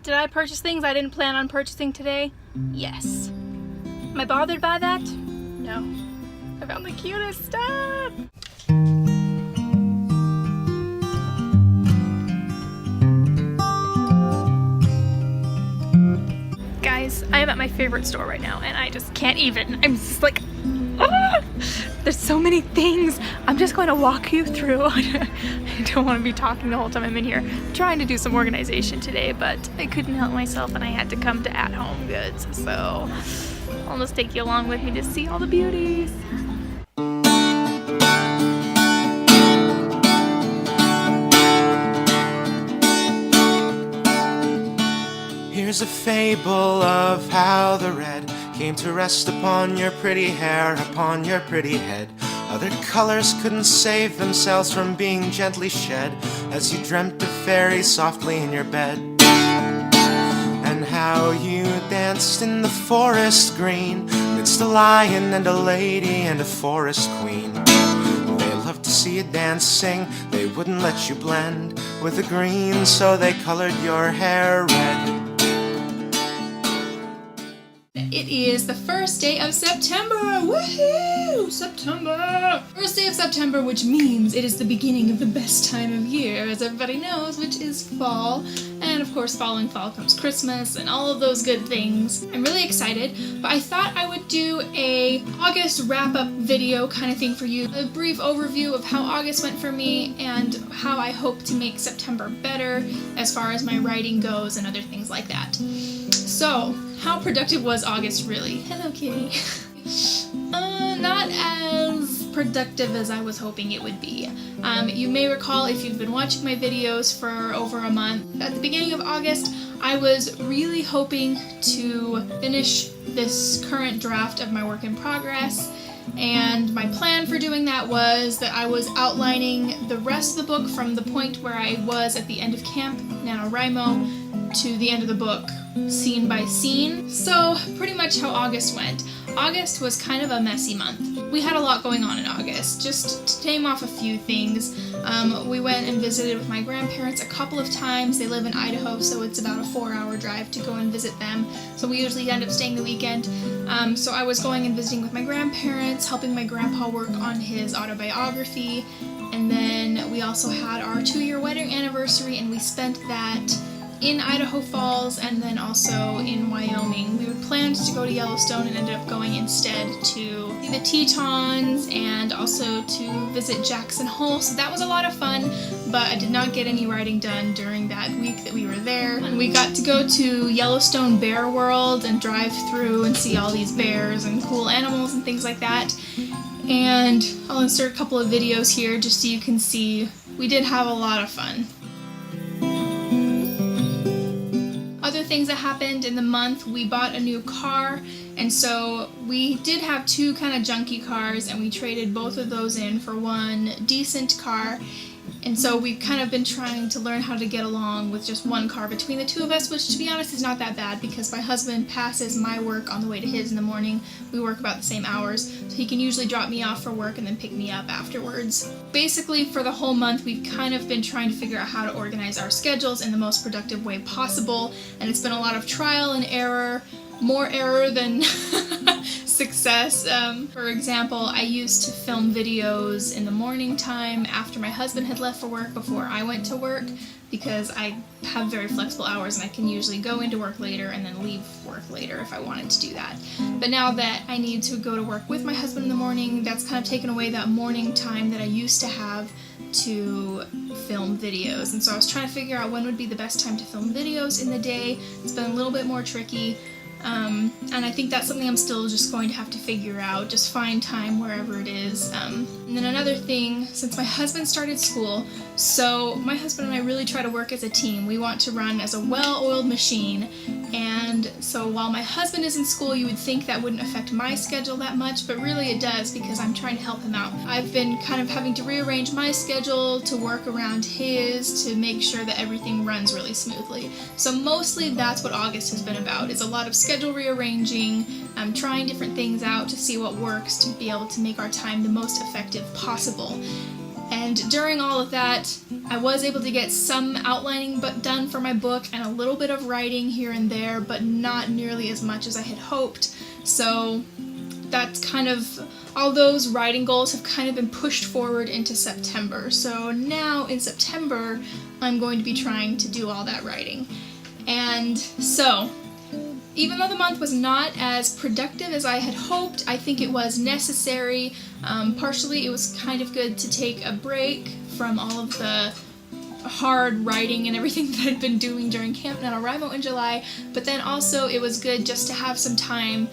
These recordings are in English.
Did I purchase things I didn't plan on purchasing today? Yes. Am I bothered by that? No. I found the cutest stuff! Guys, I am at my favorite store right now and I just can't even. I'm just like, ah! There's so many things. I'm just going to walk you through. I don't want to be talking the whole time I'm in here. I'm trying to do some organization today, but I couldn't help myself and I had to come to At Home Goods. So I'll just take you along with me to see all the beauties. Here's a fable of how the red came to rest upon your pretty hair, upon your pretty head. Other colors couldn't save themselves from being gently shed as you dreamt of fairies softly in your bed. And how you danced in the forest green midst a lion and a lady and a forest queen. They loved to see you dancing, they wouldn't let you blend with the green, so they colored your hair red. It is the first day of September! Woohoo! September! First day of September, which means it is the beginning of the best time of year, as everybody knows, which is fall. And of course, following fall comes Christmas and all of those good things. I'm really excited, but I thought I would do a August wrap-up video kind of thing for you. A brief overview of how August went for me and how I hope to make September better as far as my writing goes and other things like that. So, how productive was August really? Hello, kitty. Not as productive as I was hoping it would be. You may recall if you've been watching my videos for over a month, at the beginning of August, I was really hoping to finish this current draft of my work in progress. And my plan for doing that was that I was outlining the rest of the book from the point where I was at the end of Camp NaNoWriMo to the end of the book, scene by scene. So pretty much how August went. August was kind of a messy month. We had a lot going on in August. Just to name off a few things, we went and visited with my grandparents a couple of times. They live in Idaho, so it's about a 4-hour drive to go and visit them. So we usually end up staying the weekend. So I was going and visiting with my grandparents, helping my grandpa work on his autobiography. And then we also had our 2-year wedding anniversary, and we spent that in Idaho Falls and then also in Wyoming. We had planned to go to Yellowstone and ended up going instead to see the Tetons and also to visit Jackson Hole. So that was a lot of fun, but I did not get any writing done during that week that we were there. And we got to go to Yellowstone Bear World and drive through and see all these bears and cool animals and things like that. And I'll insert a couple of videos here just so you can see. We did have a lot of fun. Other things that happened in the month, we bought a new car, and so we did have 2 kind of junky cars, and we traded both of those in for one decent car. And so we've kind of been trying to learn how to get along with just one car between the 2 of us, which to be honest is not that bad because my husband passes my work on the way to his in the morning. We work about the same hours, so he can usually drop me off for work and then pick me up afterwards. Basically, for the whole month, we've kind of been trying to figure out how to organize our schedules in the most productive way possible, and it's been a lot of trial and error, more error than success. For example, I used to film videos in the morning time after my husband had left for work before I went to work because I have very flexible hours and I can usually go into work later and then leave work later if I wanted to do that. But now that I need to go to work with my husband in the morning, that's kind of taken away that morning time that I used to have to film videos. And so I was trying to figure out when would be the best time to film videos in the day. It's been a little bit more tricky. And I think that's something I'm still just going to have to figure out, just find time wherever it is. And then another thing, since my husband started school, so my husband and I really try to work as a team. We want to run as a well-oiled machine, and so while my husband is in school, you would think that wouldn't affect my schedule that much, but really it does because I'm trying to help him out. I've been kind of having to rearrange my schedule to work around his to make sure that everything runs really smoothly. So mostly that's what August has been about, is a lot of schedule rearranging, trying different things out to see what works to be able to make our time the most effective possible. And during all of that, I was able to get some outlining done for my book and a little bit of writing here and there, but not nearly as much as I had hoped. So that's kind of, all those writing goals have kind of been pushed forward into September. So now in September, I'm going to be trying to do all that writing. And so, even though the month was not as productive as I had hoped, I think it was necessary. Partially, it was kind of good to take a break from all of the hard writing and everything that I'd been doing during Camp NaNoWriMo in July, but then also it was good just to have some time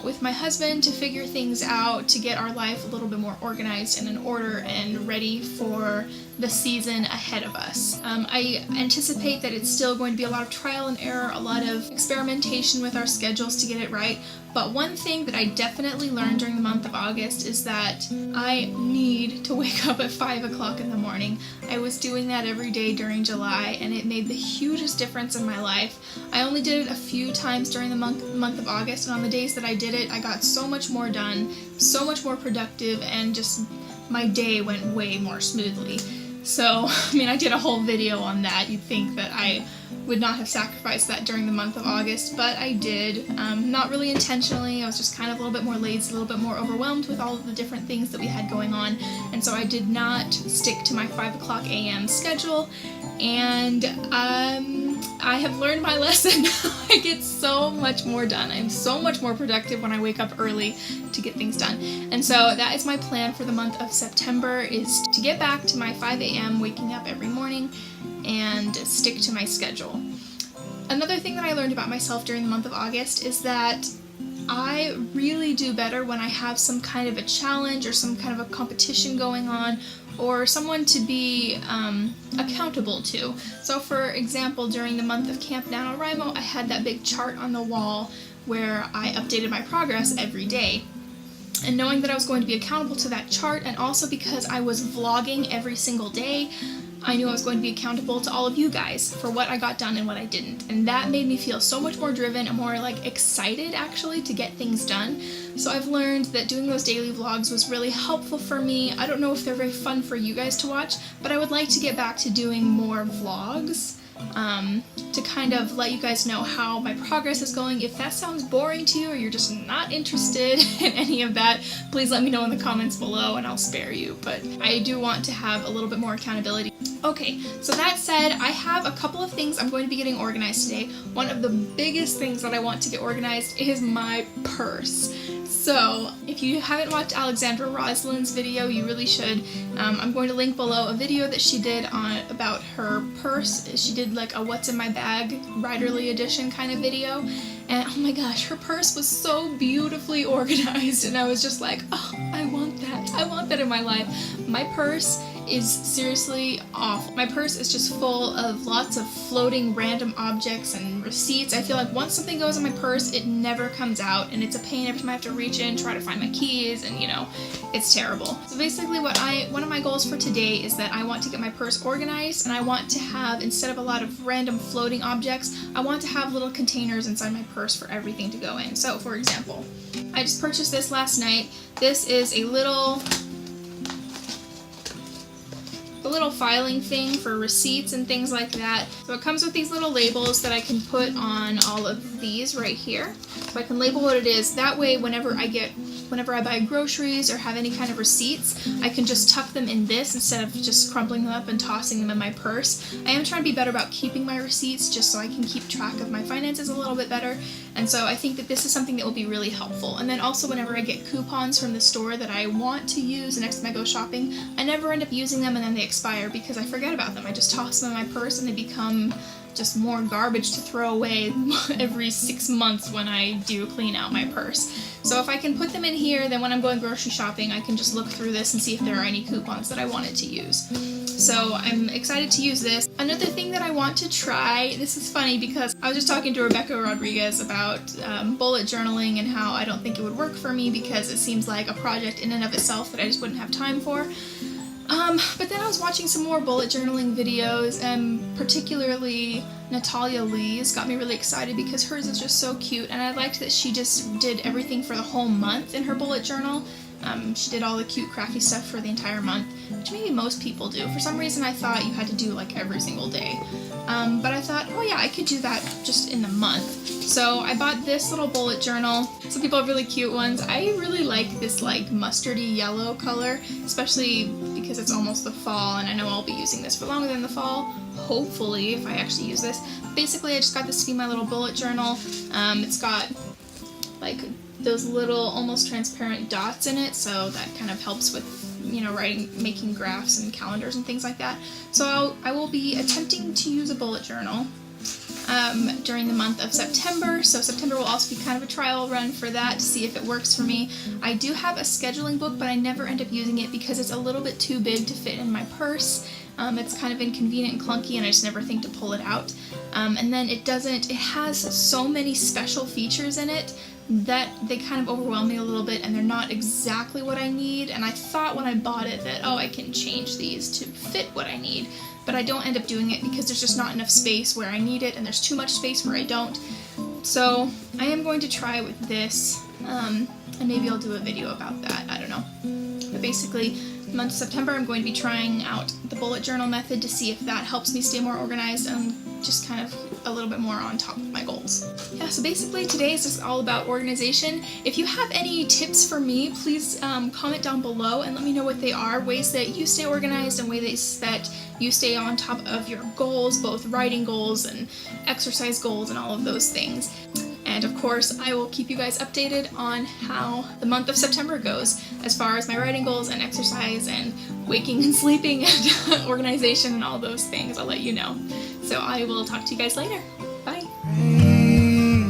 with my husband to figure things out, to get our life a little bit more organized and in order and ready for the season ahead of us. I anticipate that it's still going to be a lot of trial and error, a lot of experimentation with our schedules to get it right, but one thing that I definitely learned during the month of August is that I need to wake up at 5 o'clock in the morning. I was doing that every day during July, and it made the hugest difference in my life. I only did it a few times during the month of August, and on the days that I did it, I got so much more done, so much more productive, and just my day went way more smoothly. So, I mean, I did a whole video on that. You'd think that I would not have sacrificed that during the month of August, but I did. Not really intentionally. I was just kind of a little bit more lazy, a little bit more overwhelmed with all of the different things that we had going on, and so I did not stick to my 5 o'clock a.m. schedule, and I have learned my lesson. I get so much more done. I'm so much more productive when I wake up early to get things done. And so that is my plan for the month of September, is to get back to my 5 a.m. waking up every morning and stick to my schedule. Another thing that I learned about myself during the month of August is that I really do better when I have some kind of a challenge or some kind of a competition going on, or someone to be accountable to. So for example, during the month of Camp NaNoWriMo, I had that big chart on the wall where I updated my progress every day. And knowing that I was going to be accountable to that chart, and also because I was vlogging every single day, I knew I was going to be accountable to all of you guys for what I got done and what I didn't. And that made me feel so much more driven and more excited actually to get things done. So I've learned that doing those daily vlogs was really helpful for me. I don't know if they're very fun for you guys to watch, but I would like to get back to doing more vlogs to kind of let you guys know how my progress is going. If that sounds boring to you or you're just not interested in any of that, please let me know in the comments below and I'll spare you. But I do want to have a little bit more accountability. Okay, so that said, I have a couple of things I'm going to be getting organized today. One of the biggest things that I want to get organized is my purse. So, if you haven't watched Alexandra Rosalind's video, you really should. I'm going to link below a video that she did about her purse. She did like a what's in my bag writerly edition kind of video. And oh my gosh, her purse was so beautifully organized, and I was just like, oh, I want that. I want that in my life. My purse is seriously awful. My purse is just full of lots of floating random objects and receipts. I feel like once something goes in my purse, it never comes out, and it's a pain every time I have to reach in, try to find my keys, and you know, it's terrible. So basically one of my goals for today is that I want to get my purse organized, and I want to have, instead of a lot of random floating objects, I want to have little containers inside my purse for everything to go in. So for example, I just purchased this last night. This is a little filing thing for receipts and things like that. So it comes with these little labels that I can put on all of these right here. So I can label what it is. That way whenever I buy groceries or have any kind of receipts, I can just tuck them in this instead of just crumpling them up and tossing them in my purse. I am trying to be better about keeping my receipts just so I can keep track of my finances a little bit better, and so I think that this is something that will be really helpful. And then also whenever I get coupons from the store that I want to use the next time I go shopping, I never end up using them and then they expire because I forget about them. I just toss them in my purse and they become just more garbage to throw away every 6 months when I do clean out my purse. So if I can put them in here, then when I'm going grocery shopping, I can just look through this and see if there are any coupons that I wanted to use. So I'm excited to use this. Another thing that I want to try, this is funny because I was just talking to Rebecca Rodriguez about bullet journaling and how I don't think it would work for me because it seems like a project in and of itself that I just wouldn't have time for. But then I was watching some more bullet journaling videos, and particularly Natalia Lee's got me really excited because hers is just so cute, and I liked that she just did everything for the whole month in her bullet journal. She did all the cute crafty stuff for the entire month, which maybe most people do. For some reason I thought you had to do like every single day. But I thought, oh yeah, I could do that just in the month. So I bought this little bullet journal. Some people have really cute ones. I really like this like mustardy yellow color, especially because it's almost the fall, and I know I'll be using this for longer than the fall, hopefully, if I actually use this. Basically, I just got this to be my little bullet journal. It's got like those little almost transparent dots in it, so that kind of helps with, you know, writing, making graphs and calendars and things like that. So I will be attempting to use a bullet journal during the month of September. So September will also be kind of a trial run for that to see if it works for me. I do have a scheduling book, but I never end up using it because it's a little bit too big to fit in my purse. It's kind of inconvenient and clunky, and I just never think to pull it out. And then it has so many special features in it that they kind of overwhelm me a little bit, and they're not exactly what I need. And I thought when I bought it that, oh, I can change these to fit what I need, but I don't end up doing it because there's just not enough space where I need it, and there's too much space where I don't. So I am going to try with this, and maybe I'll do a video about that, I don't know. But basically, the month of September I'm going to be trying out the bullet journal method to see if that helps me stay more organized and just kind of a little bit more on top of my goals. Yeah, so basically today is just all about organization. If you have any tips for me, please comment down below and let me know what they are, ways that you stay organized and ways that you stay on top of your goals, both writing goals and exercise goals and all of those things. And of course, I will keep you guys updated on how the month of September goes as far as my writing goals and exercise and waking and sleeping and organization and all those things. I'll let you know. So I will talk to you guys later. Bye. Hey,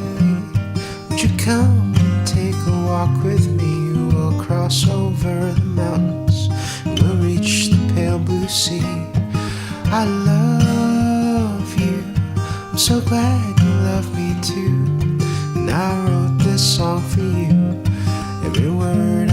would you come and take a walk with me? We'll cross over the mountains and we'll reach the pale blue sea. I love you. I'm so glad you love me too. And I wrote this song for you. Every word